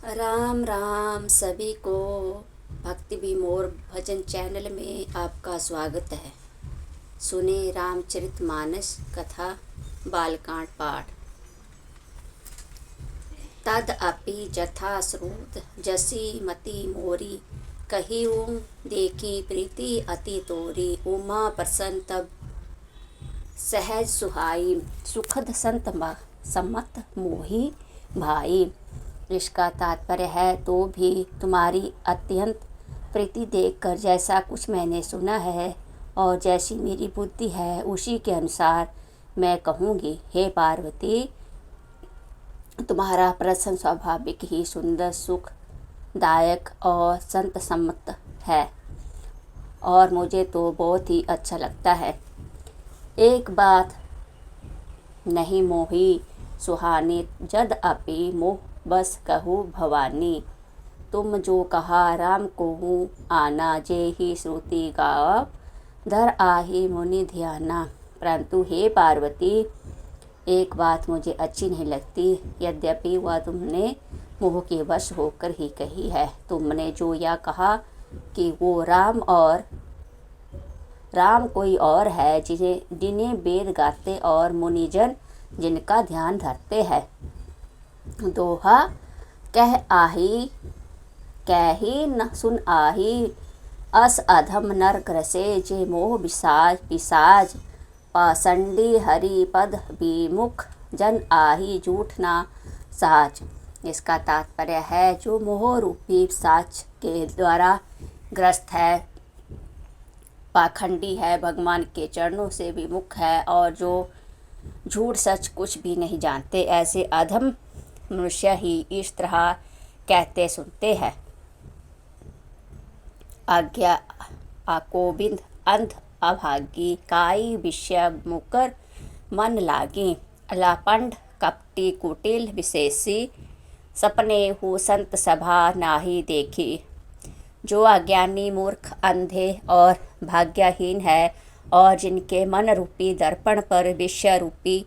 राम राम सभी को। भक्ति विमोर भजन चैनल में आपका स्वागत है। सुने रामचरितमानस कथा बालकांड पाठ। तदअपि जथा श्रुत जसी मति मोरी, कहिऊँ देखी प्रीति अति तोरी। उमा प्रसन्न तब सहज सुहाई, सुखद संत सम्मत मोही भाई। इसका तात्पर्य है, तो भी तुम्हारी अत्यंत प्रीति देखकर जैसा कुछ मैंने सुना है और जैसी मेरी बुद्धि है उसी के अनुसार मैं कहूँगी। हे पार्वती, तुम्हारा प्रसन्न स्वाभाविक ही सुंदर, सुखदायक और संत सम्मत है और मुझे तो बहुत ही अच्छा लगता है। एक बात नहीं मोही सुहानी, जद अपि मोह बस कहूँ भवानी। तुम जो कहा राम को हूँ आना, जे ही श्रुति गाव धर आही मुनि ध्याना। परंतु हे पार्वती, एक बात मुझे अच्छी नहीं लगती, यद्यपि वह तुमने मोह के वश होकर ही कही है। तुमने जो यह कहा कि वो राम कोई और है, जिन्हें वेद गाते और मुनिजन जिनका ध्यान धरते हैं। दोहा कही न सुन आही, अस अधम नर ग्रसे। जे मोह पिसाज पाषंडी, हरि पद विमुख जन आही झूठ ना साच। इसका तात्पर्य है, जो मोह रूपी पिशाच के द्वारा ग्रस्त है, पाखंडी है, भगवान के चरणों से विमुख है और जो झूठ सच कुछ भी नहीं जानते, ऐसे अधम मनुष्य ही इस तरह कहते सुनते हैं। आज्ञा आकोबिंद अंध अभागी, काई विषय मुकर मन लागी। अलापंड कपटी कुटिल विशेषी, सपने हु संत सभा नाही देखी। जो अज्ञानी मूर्ख अंधे और भाग्यहीन है और जिनके मन रूपी दर्पण पर विषय रूपी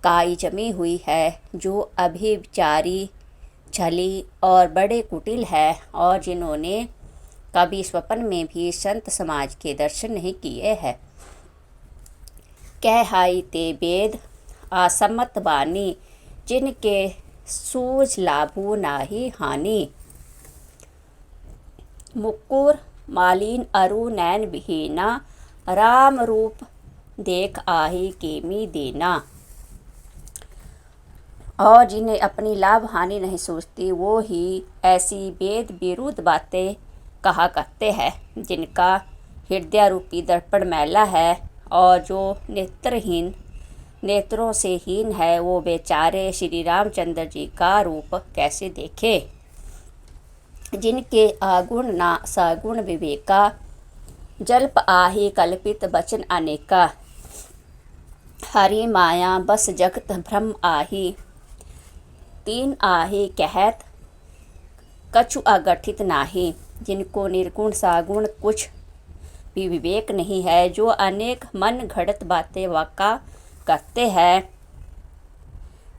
काई जमी हुई है, जो अभिचारी, छली और बड़े कुटिल है और जिन्होंने कभी स्वप्न में भी संत समाज के दर्शन नहीं किए हैं। कह हाई ते वेद असम्मत बानी, जिनके सूझ लाभू नाही हानि। मुकुर मालिन अरु नैन विहीना, राम रूप देख आही केमी देना। और जिन्हें अपनी लाभ हानि नहीं सोचती, वो ही ऐसी वेद विरुद्ध बातें कहा करते हैं। जिनका हृदय रूपी दर्पण मैला है और जो नेत्रों से हीन है, वो बेचारे श्री रामचंद्र जी का रूप कैसे देखे। जिनके आगुण ना सगुण विवेका, जल्प आही कल्पित वचन अनेका। हरि माया बस जगत भ्रम आही, तीन आही कहत कछु अगठित नाही। जिनको निर्गुण सागुण कुछ भी विवेक नहीं है, जो अनेक मन घड़त बातें वाका करते हैं,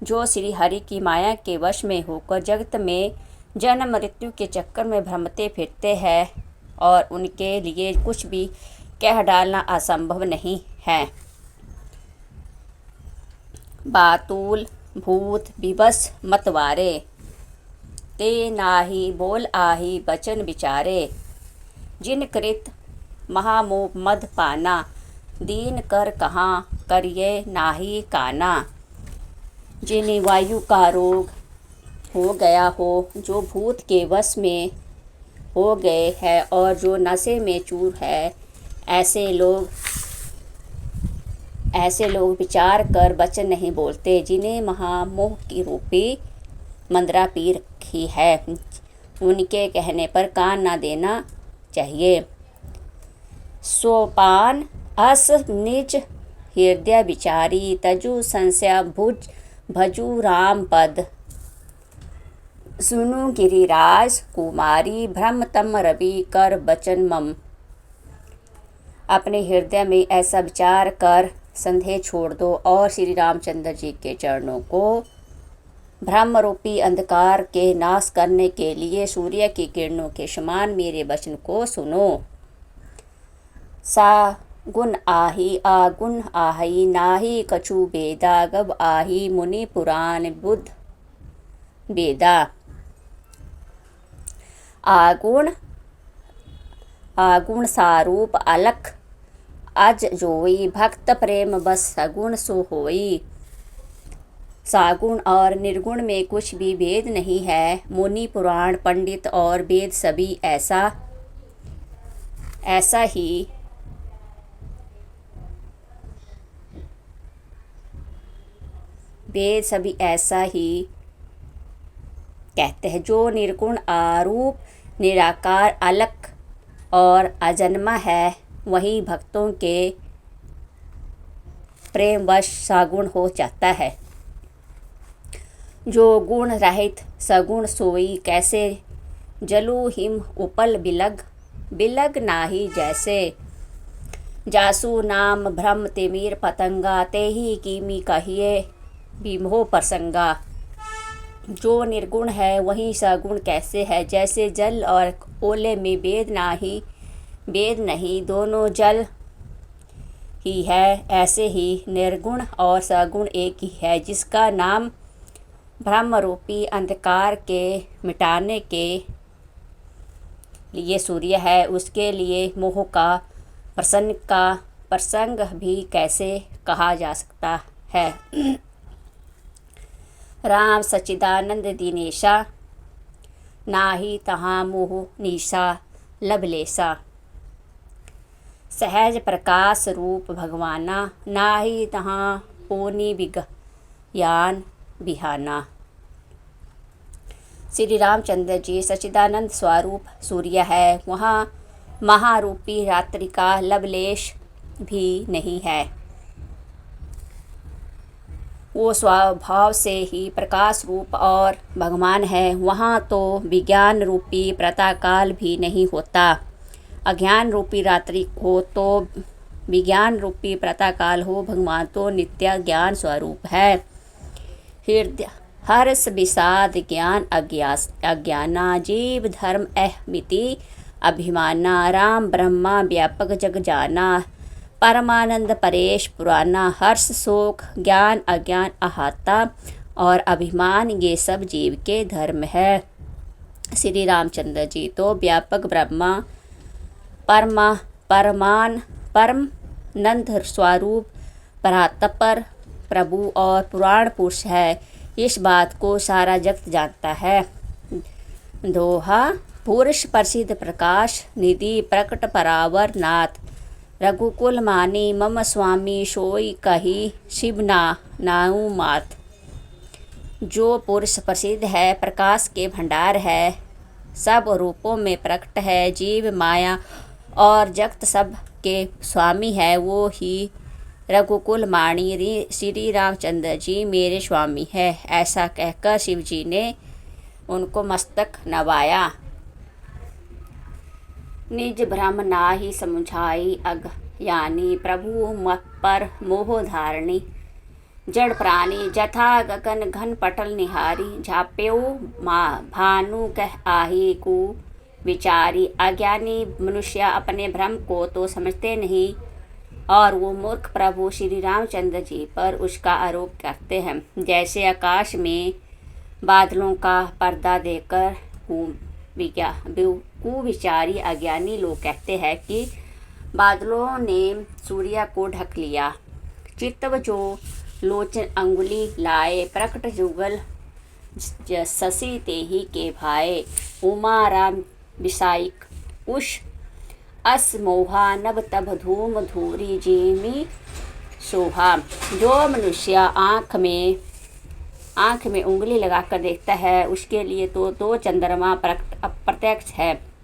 जो श्री हरि की माया के वश में होकर जगत में जन्म मृत्यु के चक्कर में भ्रमते फिरते हैं और उनके लिए कुछ भी कह डालना असंभव नहीं है। बातुल भूत विवश मतवारे, ते नाही बोल आही बचन विचारे। जिन कृत महामोह मद पाना, दीन कर कहाँ करिए नाही काना। जिन्हें वायु का रोग हो गया हो, जो भूत के वश में हो गए हैं और जो नशे में चूर है, ऐसे लोग विचार कर वचन नहीं बोलते। जिन्हें महामोह की रूपी मंदरा पी रखी है, उनके कहने पर कान न देना चाहिए। सोपान अस निज हृदय विचारी, तजु संशय भजु राम पद। सुनु गिरिराज कुमारी, भ्रम तम रवि कर बचन मम। अपने हृदय में ऐसा विचार कर संदेह छोड़ दो और श्री रामचंद्र जी के चरणों को ब्रह्म रूपी अंधकार के नाश करने के लिए सूर्य की किरणों के समान मेरे वचन को सुनो। सा गुण आही आगुण आही नाही कछु बेदा गब आही मुनि पुराण बुद्ध बेदा। आगुण आगुण सारूप अलख अज जोई भक्त प्रेम बस सगुण सो होई। सागुण और निर्गुण में कुछ भी भेद नहीं है। मुनि पुराण पंडित और वेद सभी ऐसा ही कहते हैं। जो निर्गुण आरूप निराकार अलख और अजन्मा है वही भक्तों के प्रेमवश सगुण हो जाता है। जो गुण रहित सगुण सोई कैसे जलू हिम उपल बिलग नाही जैसे। जासु नाम भ्रम तिमिर पतंगा तेहि कीमी कहिए बिमोह प्रसंगा। जो निर्गुण है वही सगुण कैसे है जैसे जल और ओले में भेद नहीं दोनों जल ही है। ऐसे ही निर्गुण और सगुण एक ही है। जिसका नाम ब्रह्म रूपी अंधकार के मिटाने के लिए सूर्य है उसके लिए मोह का प्रसंग भी कैसे कहा जा सकता है। राम सच्चिदानंद दिनेशा नाही तहाँ मोह निशा लभलेसा। सहज प्रकाश रूप भगवाना नाही तहाँ पोनी विज्ञान बिहाना। श्री रामचंद्र जी सच्चिदानंद स्वरूप सूर्य है। वहाँ महारूपी रात्रि का लवलेश भी नहीं है। वो स्वभाव से ही प्रकाश रूप और भगवान है। वहाँ तो विज्ञान रूपी प्रातःकाल भी नहीं होता। अज्ञान रूपी रात्रि हो तो विज्ञान रूपी प्रातःकाल हो। भगवान तो नित्य ज्ञान स्वरूप है। हृदय हर्ष विषाद ज्ञान अज्ञाना जीव धर्म अहमिति अभिमाना। राम ब्रह्मा व्यापक जग जाना परमानंद परेश पुराना। हर्ष शोक ज्ञान अज्ञान अहाता और अभिमान ये सब जीव के धर्म है। श्री रामचंद्र जी तो व्यापक ब्रह्मा परम नंद स्वरूप परात्पर प्रभु और पुराण पुरुष है। इस बात को सारा जगत जानता है। दोहा पुरुष प्रसिद्ध प्रकाश निधि प्रकट परावर नाथ। रघुकुल मानी मम स्वामी सोई कही शिव नाऊ मात। जो पुरुष प्रसिद्ध है प्रकाश के भंडार है सब रूपों में प्रकट है। जीव माया और जगत सब के स्वामी है वो ही रघुकुल माणी श्री रामचंद्र जी मेरे स्वामी है। ऐसा कहकर शिव जी ने उनको मस्तक नवाया। निज भ्रम नाही समुझाई अज्ञानी प्रभु पर मोह धारणी। जड़ प्राणी जथा गगन घन पटल निहारी। झाप्यो भानु कह आही को विचारी। अज्ञानी मनुष्य अपने भ्रम को तो समझते नहीं और वो मूर्ख प्रभु श्री रामचंद्र जी पर उसका आरोप करते हैं। जैसे आकाश में बादलों का पर्दा देकर कुविचारी अज्ञानी लोग कहते हैं कि बादलों ने सूर्य को ढक लिया। चित्तव जो लोचन अंगुली लाए प्रकट जुगल शशि तेही के भाए। उमा राम विसाइक उष अस मोहा नभ तभ धूम धूरी जेमी शोभा। जो मनुष्य आँख में उंगली लगाकर देखता है उसके लिए तो दो चंद्रमा प्रत्यक्ष है।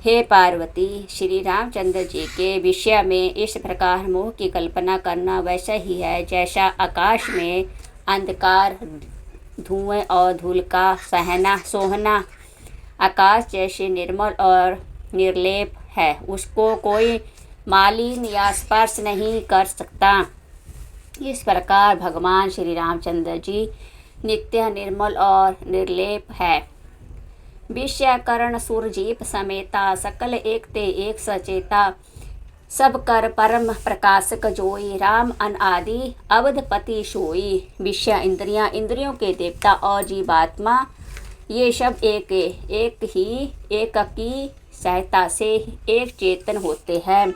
हे पार्वती श्री रामचंद्र जी के विषय में इस प्रकार मोह की कल्पना करना वैसा ही है जैसा आकाश में अंधकार धुएं और धूल का सोहना। आकाश जैसे निर्मल और निर्लेप है उसको कोई मालिन्य या स्पर्श नहीं कर सकता। इस प्रकार भगवान श्री रामचंद्र जी नित्य निर्मल और निर्लेप है। विषयकरण सुरजीप समेता सकल एक ते एक सचेता, सब कर परम प्रकाशक जोई, राम अनादि अवधपति सोई। विषय इंद्रियां, इंद्रियों के देवता और जीवात्मा, ये सब एक की सहायता से एक चेतन होते हैं।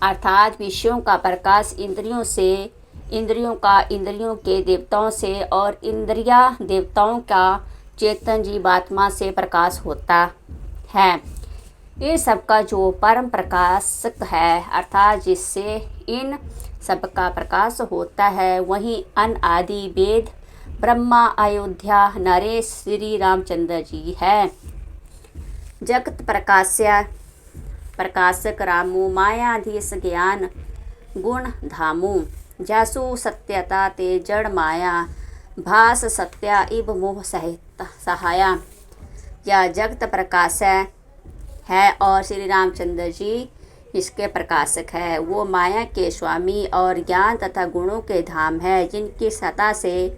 अर्थात विषयों का प्रकाश इंद्रियों से, इंद्रियों का इंद्रियों के देवताओं से और इंद्रिया देवताओं का चेतन जीवात्मा से प्रकाश होता है। इन सबका जो परम प्रकाशक है, अर्थात जिससे इन सबका प्रकाश होता है, वही अनादि वेद ब्रह्मा अयोध्या नरेश श्री रामचंद्र जी है। जगत प्रकाशक रामो, मायाधीश ज्ञान गुण धामो, जासु सत्यता ते जड़ माया, भास सत्या इब मोह सहाया। यह जगत प्रकाश है और श्री रामचंद्र जी इसके प्रकाशक है। वो माया के स्वामी और ज्ञान तथा गुणों के धाम है, जिनकी सत्ता से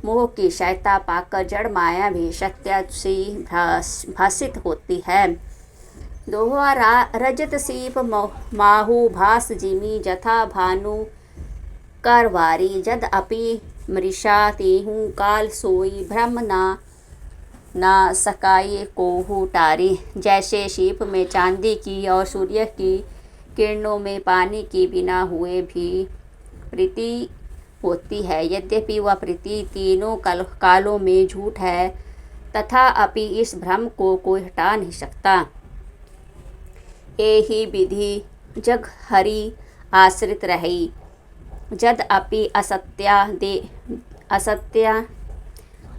मोह की सहायता पाकर जड़ माया भी सत्य सी भाषित होती है। दोहा रजत सीप माहु भास जिमी, जथा भानु करवारी, जद अपि मृषा तेहु काल सोई, ब्रह्म ना सकाए कोहू टारी। जैसे सीप में चांदी की और सूर्य की किरणों में पानी की बिना हुए भी प्रीति होती है, यद्यपि वह प्रीति तीनों कालों में झूठ है, तथापि इस भ्रम को कोई हटा नहीं सकता। एहि विधि जग हरि आश्रित रही, जद अपि असत्या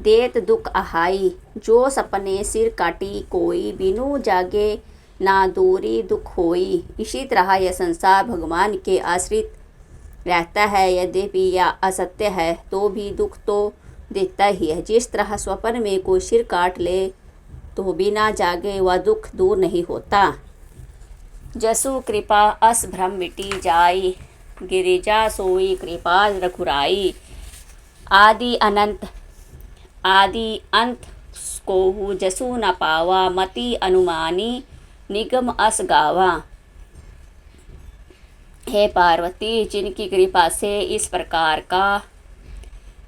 देत दुख आहाई। जो सपने सिर काटी कोई, बिनु जागे ना दूरी दुख होई। इसी तरह यह संसार भगवान के आश्रित रहता है, यद्यपि यह असत्य है तो भी दुख तो देता ही है। जिस तरह स्वप्न में कोई सिर काट ले तो बिना जागे वह दुख दूर नहीं होता। जसु कृपा अस भ्रम मिटी जाई, गिरिजा सोई कृपा रघुराई। आदि अंत कोहु जसु न पावा, मति अनुमानी निगम अस गावा। हे पार्वती, जिनकी कृपा से इस प्रकार का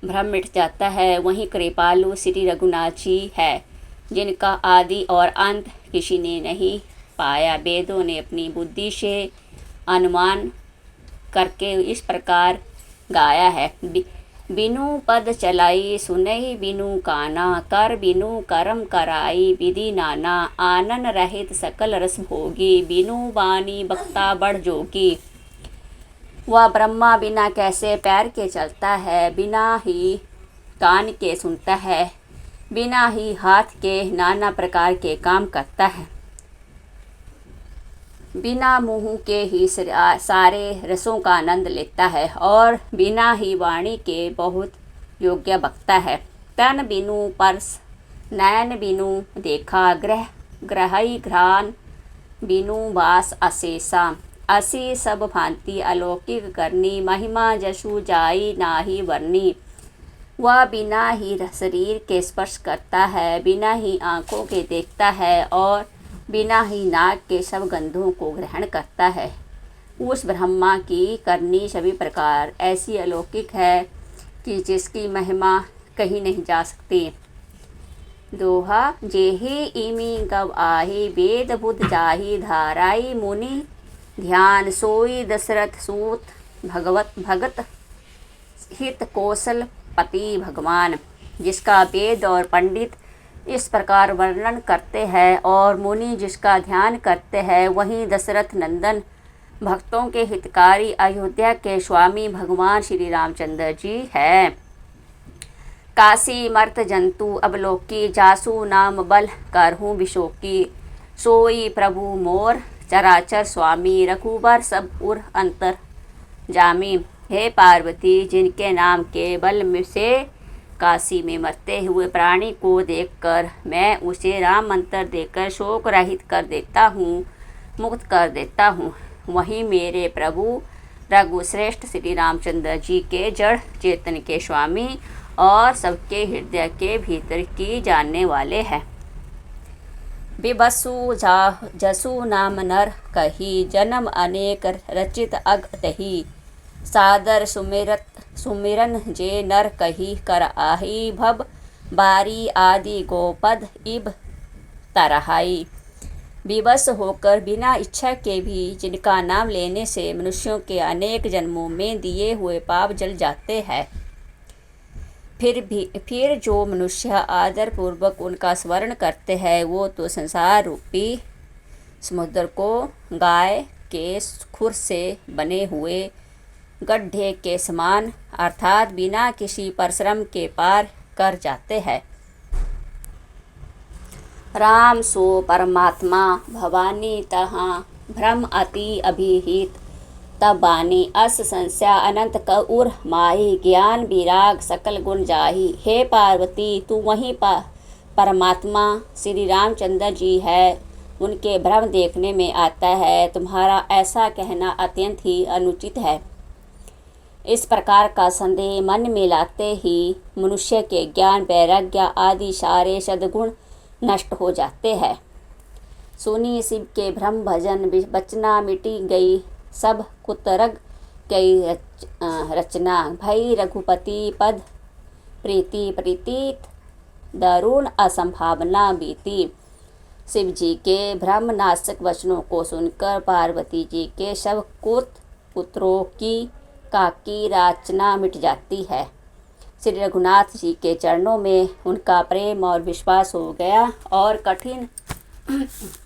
भ्रम मिट जाता है, वही कृपालु श्री रघुनाथ जी है, जिनका आदि और अंत किसी ने नहीं पाया। वेदों ने अपनी बुद्धि से अनुमान करके इस प्रकार गाया है। बिनु पद चलाई सुनहि बिनु काना, कर बिनु करम कराई विधि नाना। आनन रहित सकल रस भोगी, बिनु वाणी बक्ता बढ़ जोगी। वह ब्रह्मा बिना कैसे पैर के चलता है, बिना ही कान के सुनता है, बिना ही हाथ के नाना प्रकार के काम करता है, बिना मुँह के ही सारे रसों का आनंद लेता है और बिना ही वाणी के बहुत योग्य बकता है। तन बिनु परस नयन बिनु देखा, ग्रही घ्राण बिनु वास अशेषा। असी सब भांति अलौकिक करनी, महिमा जसु जाई नाही वर्णी। वह बिना ही शरीर के स्पर्श करता है, बिना ही आँखों के देखता है और बिना ही नाक के सब गंधों को ग्रहण करता है। उस ब्रह्मा की करनी सभी प्रकार ऐसी अलौकिक है कि जिसकी महिमा कहीं नहीं जा सकती। दोहा जेहि इमी गव आही, वेद बुध जाही धाराई। मुनि ध्यान सोई दशरथ सूत, भगत हित कौशल पति भगवान। जिसका वेद और पंडित इस प्रकार वर्णन करते हैं और मुनि जिसका ध्यान करते हैं, वहीं दशरथ नंदन भक्तों के हितकारी अयोध्या के स्वामी भगवान श्री रामचंद्र जी है। काशी मर्त जंतु अवलोकी, जासु नाम बल करहूँ विशोकी। सोई प्रभु मोर चराचर स्वामी, रघुबर सब उर अंतर जामी। हे पार्वती, जिनके नाम के बल में से काशी में मरते हुए प्राणी को देखकर मैं उसे राम मंत्र देकर शोक रहित कर देता हूँ, मुक्त कर देता हूँ, वहीं मेरे प्रभु रघुश्रेष्ठ श्री रामचंद्र जी के जड़ चेतन के स्वामी और सबके हृदय के भीतर की जानने वाले हैं। बिबसु जसु नाम नर कही, जन्म अनेक रचित अग तही। सादर सुमिरन जे नर कही, कर आही भव बारी आदि गोपद इब तरहाई। विवश होकर बिना इच्छा के भी जिनका नाम लेने से मनुष्यों के अनेक जन्मों में दिए हुए पाप जल जाते हैं, फिर जो मनुष्य आदर पूर्वक उनका स्मरण करते हैं, वो तो संसार रूपी समुद्र को गाय के खुर से बने हुए गड्ढे के समान अर्थात बिना किसी परिश्रम के पार कर जाते हैं। राम सो परमात्मा भवानी तहाँ, भ्रम अति अभिहित तब बानी। अस संस्या अनंत कउर माही, ज्ञान विराग सकल गुण जाही। हे पार्वती, तू वहीं परमात्मा श्री रामचंद्र जी है। उनके भ्रम देखने में आता है। तुम्हारा ऐसा कहना अत्यंत ही अनुचित है। इस प्रकार का संदेह मन में लाते ही मनुष्य के ज्ञान वैराग्य आदि सारे सद्गुण नष्ट हो जाते हैं। सुनी शिव के भ्रम भजन बचना, मिटी गई सब कुतरग कई रचना। भई रघुपति पद प्रीति प्रीतित, दारुण असंभावना बीती। शिव जी के भ्रम नाशक वचनों को सुनकर पार्वती जी के सब पुत्रों की काकी राचना मिट जाती है। श्री रघुनाथ जी के चरणों में उनका प्रेम और विश्वास हो गया और कठिन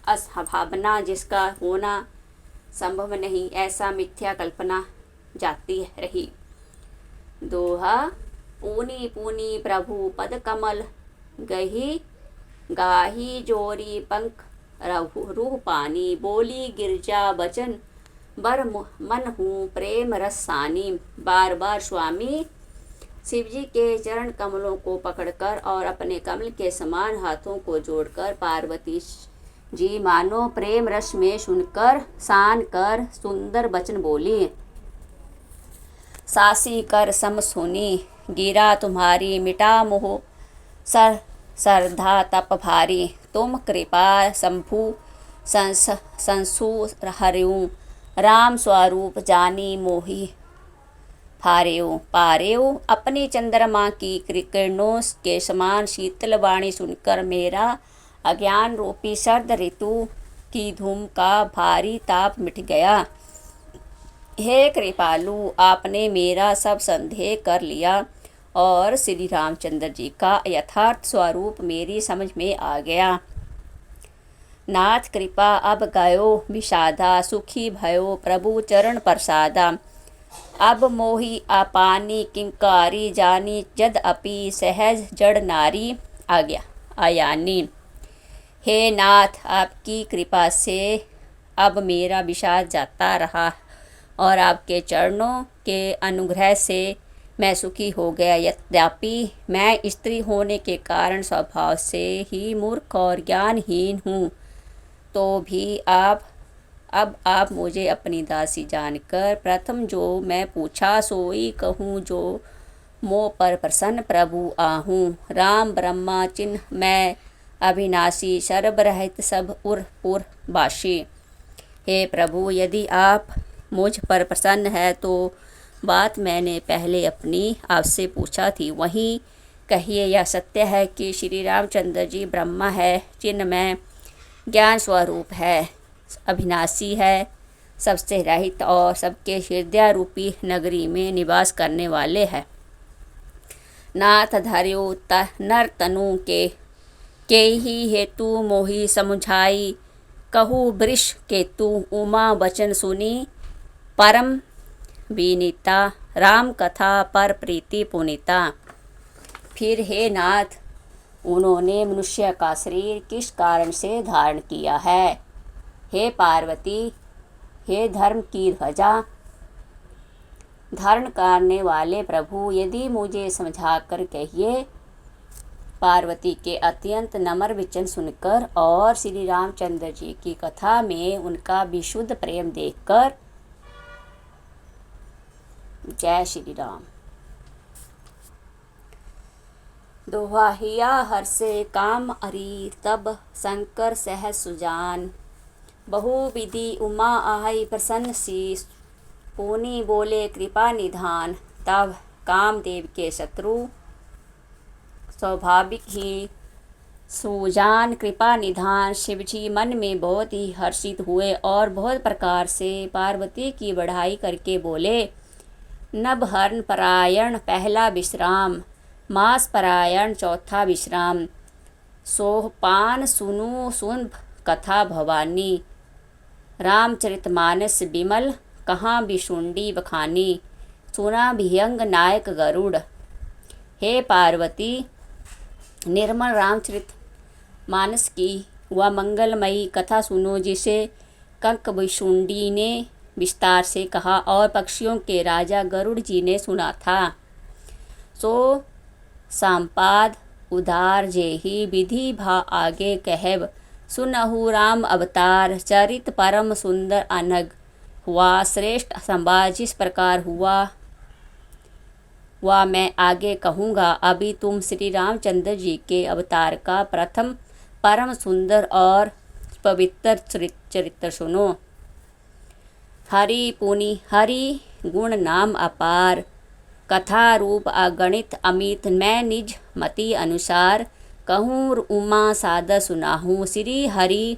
असंभावना जिसका होना संभव नहीं, ऐसा मिथ्या कल्पना जाती रही। दोहा पूनी पूनी प्रभु पद कमल, गही गाही जोरी पंख रूह पानी। बोली गिरजा बचन बर मन हूँ प्रेम रसानी। बार बार स्वामी शिवजी के चरण कमलों को पकड़कर और अपने कमल के समान हाथों को जोड़कर पार्वती जी मानो प्रेम रस में सुनकर सान कर सुंदर वचन बोली। सासी कर सम सुनी, गिरा तुम्हारी मिटा मोह श्रद्धा तप भारी। तुम कृपा शंभु संसु हरिऊ, राम स्वरूप जानी मोही पारेऊ। अपनी चंद्रमा की किरणों के समान शीतल वाणी सुनकर मेरा अज्ञान रूपी शरद ऋतु की धूम का भारी ताप मिट गया। हे कृपालु, आपने मेरा सब संदेह कर लिया और श्री रामचंद्र जी का यथार्थ स्वरूप मेरी समझ में आ गया। नाथ कृपा अब गयो विषादा, सुखी भयो प्रभु चरण प्रसादा। अब मोही आपानी किंकारी, जानी जद अपि सहज जड़ नारी आयानी। हे नाथ, आपकी कृपा से अब मेरा विषाद जाता रहा और आपके चरणों के अनुग्रह से मैं सुखी हो गया। यद्यपि मैं स्त्री होने के कारण स्वभाव से ही मूर्ख और ज्ञानहीन हूँ, तो भी अब आप मुझे अपनी दासी जानकर प्रथम जो मैं पूछा सोई कहूँ, जो मोह पर प्रसन्न प्रभु आहूँ। राम ब्रह्मा चिन्ह मैं अविनाशी, सर्व रहित सब उर पुर बाशी। हे प्रभु, यदि आप मुझ पर प्रसन्न है तो बात मैंने पहले अपनी आपसे पूछा थी वहीं कहिए। यह सत्य है कि श्री रामचंद्र जी ब्रह्मा है, चिन्ह मैं ज्ञान स्वरूप है, अविनाशी है, सबसे रहित और सबके हृदय रूपी नगरी में निवास करने वाले हैं। नाथ धर्यो नर तनु के ही हेतु मोहि समुझाई, कहू वृष केतु उमा वचन सुनी। परम विनीता राम कथा पर प्रीति पुनीता। फिर हे नाथ, उन्होंने मनुष्य का शरीर किस कारण से धारण किया है? हे पार्वती, हे धर्म की ध्वजा धारण करने वाले प्रभु, यदि मुझे समझाकर कहिए। पार्वती के अत्यंत नम्र वचन सुनकर और श्री रामचंद्र जी की कथा में उनका विशुद्ध प्रेम देखकर, जय श्री राम। दोहाहिया हर्षे काम अरी तब शंकर सहज सुजान। बहुविधि उमा आई प्रसन्न शीश पुनि बोले कृपा निधान। तब कामदेव के शत्रु स्वाभाविक ही सुजान कृपा निधान शिवजी मन में बहुत ही हर्षित हुए और बहुत प्रकार से पार्वती की बढ़ाई करके बोले। नभहरण परायण पहला विश्राम, मास परायण चौथा विश्राम। सोहपान सुनु सुन कथा भवानी। रामचरितमानस विमल कहाँ विशुंडी बखानी। सुना विहंग नायक गरुड़। हे पार्वती, निर्मल रामचरित मानस की वह मंगलमयी कथा सुनो जिसे कंकबिशुंडी ने विस्तार से कहा और पक्षियों के राजा गरुड़ जी ने सुना था। सो संपाद उदार जेहि विधि भा आगे कहब। सुनहु राम अवतार चरित परम सुंदर अनग। हुआ श्रेष्ठ संवाद जिस प्रकार हुआ वह मैं आगे कहूँगा। अभी तुम श्री रामचंद्र जी के अवतार का प्रथम परम सुंदर और पवित्र चरित्र सुनो। हरि पुनि हरि गुण नाम अपार। कथा रूप अगणित अमित मैं निज मति अनुसार। कहूँ उमा सादर सुनाहूँ श्री हरि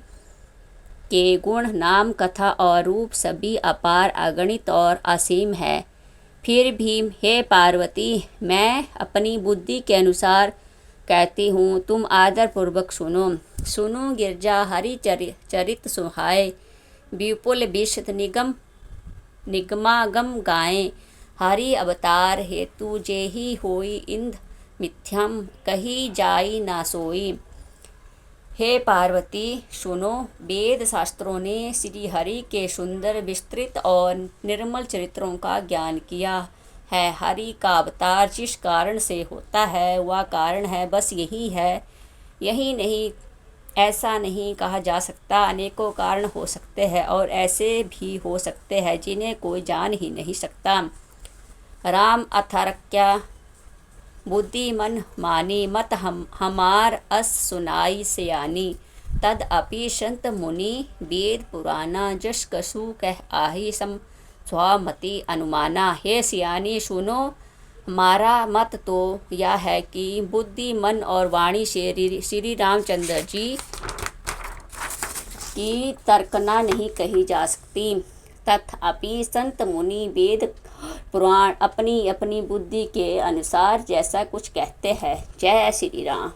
के गुण नाम कथा और रूप सभी अपार अगणित और असीम है। फिर भी हे पार्वती, मैं अपनी बुद्धि के अनुसार कहती हूँ, तुम आदर पूर्वक सुनो। सुनो गिरजा हरि चरित सुहाए। विपुल विशद निगमागम गाएं। हरि अवतार हेतु जेहि होई इंद मिथ्यम कही जाई ना सोई। हे पार्वती सुनो, वेद शास्त्रों ने श्री हरि के सुंदर विस्तृत और निर्मल चरित्रों का ज्ञान किया है। हरि का अवतार जिस कारण से होता है वह कारण है बस यही है। यही नहीं, ऐसा नहीं कहा जा सकता। अनेकों कारण हो सकते हैं और ऐसे भी हो सकते हैं जिन्हें कोई जान ही नहीं सकता। राम अथर्क्या बुद्धि मन मानी मत हमार अस सुनाई सयानी। तद अपि संत मुनि वेद पुराना जस कसु कह आही सम स्वामति अनुमाना। हे सियानी सुनो, हमारा मत तो यह है कि बुद्धि मन और वाणी से श्री रामचंद्र जी की तर्कना नहीं कही जा सकती। तथापि संत मुनि वेद पुराण अपनी अपनी बुद्धि के अनुसार जैसा कुछ कहते हैं। जय श्री राम।